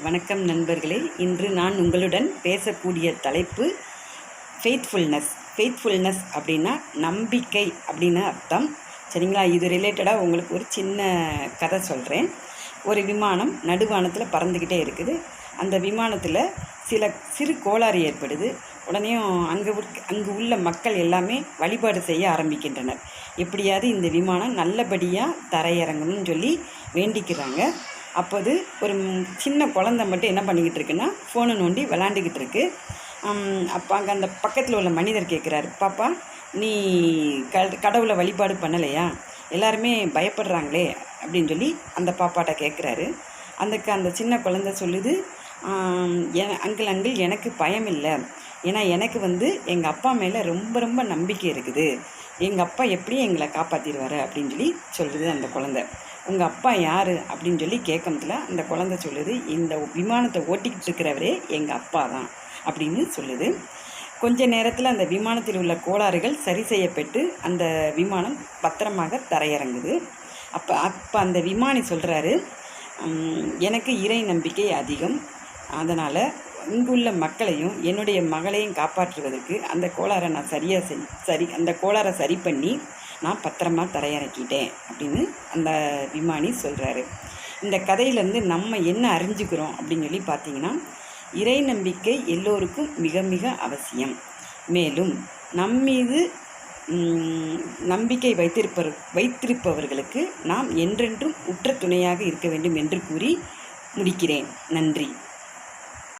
வணக்கம் நண்பர்களே. இன்று நான் உங்களுடன் பேசக்கூடிய தலைப்பு ஃபெய்த்ஃபுல்னஸ் அப்படின்னா நம்பிக்கை அப்படின்னு அர்த்தம். சரிங்களா? இது ரிலேட்டடாக உங்களுக்கு ஒரு சின்ன கதை சொல்கிறேன். ஒரு விமானம் நடுவானத்தில் பறந்துக்கிட்டே இருக்குது. அந்த விமானத்தில் சில சிறு கோளாறு ஏற்படுது. உடனே அங்கு உள்ள மக்கள் எல்லாமே வழிபாடு செய்ய ஆரம்பிக்கின்றனர். எப்படியாவது இந்த விமானம் நல்லபடியாக தரையிறங்கணும்னு சொல்லி வேண்டிக்கிறாங்க. அப்போது ஒரு சின்ன குழந்தை மட்டும் என்ன பண்ணிக்கிட்டு இருக்குன்னா ஃபோனை நோண்டி விளாண்டுக்கிட்டு இருக்கு. அப்போ அங்கே அந்த பக்கத்தில் உள்ள மனிதர் கேட்குறாரு, பாப்பா நீ கடவுளை வழிபாடு பண்ணலையா? எல்லாருமே பயப்படுறாங்களே அப்படின்னு சொல்லி அந்த பாப்பாட்ட கேட்குறாரு. அந்த சின்ன குழந்தை சொல்லுது, அங்கிள் எனக்கு பயம் இல்லை. ஏன்னா எனக்கு எங்கள் அப்பா மேலே ரொம்ப ரொம்ப நம்பிக்கை இருக்குது. எங்கள் அப்பா எப்படியும் எங்களை காப்பாற்றிடுவார் அப்படின்னு சொல்லி சொல்லுது அந்த குழந்தை. உங்கள் அப்பா யார் அப்படின்னு சொல்லி கேட்கறதுல அந்த குழந்தை சொல்லுது, இந்த விமானத்தை ஓட்டிக்கிட்டு இருக்கிறவரே எங்கள் அப்பா தான் அப்படின்னு சொல்லுது. கொஞ்ச நேரத்தில் அந்த விமானத்தில் உள்ள கோளாறுகள் சரி செய்யப்பட்டு அந்த விமானம் பத்திரமாக தரையிறங்குது. அப்போ அந்த விமானி சொல்கிறாரு, எனக்கு இறை நம்பிக்கை அதிகம். அதனால் இங்குள்ள மக்களையும் என்னுடைய மகளையும் காப்பாற்றுவதற்கு அந்த கோளாறை நான் அந்த கோளாறை சரி பண்ணி நான் பத்திரமா தரையிறக்கிட்டேன் அப்படின்னு அந்த விமானி சொல்கிறாரு. இந்த கதையிலேருந்து நம்ம என்ன அறிஞ்சுக்கிறோம் அப்படின்னு சொல்லி பார்த்தீங்கன்னா, இறை நம்பிக்கை எல்லோருக்கும் மிக மிக அவசியம். மேலும் நம்மீது நம்பிக்கை வைத்திருப்பவர்களுக்கு நாம் என்றென்றும் உற்ற துணையாக இருக்க வேண்டும் என்று கூறி முடிக்கிறேன். நன்றி.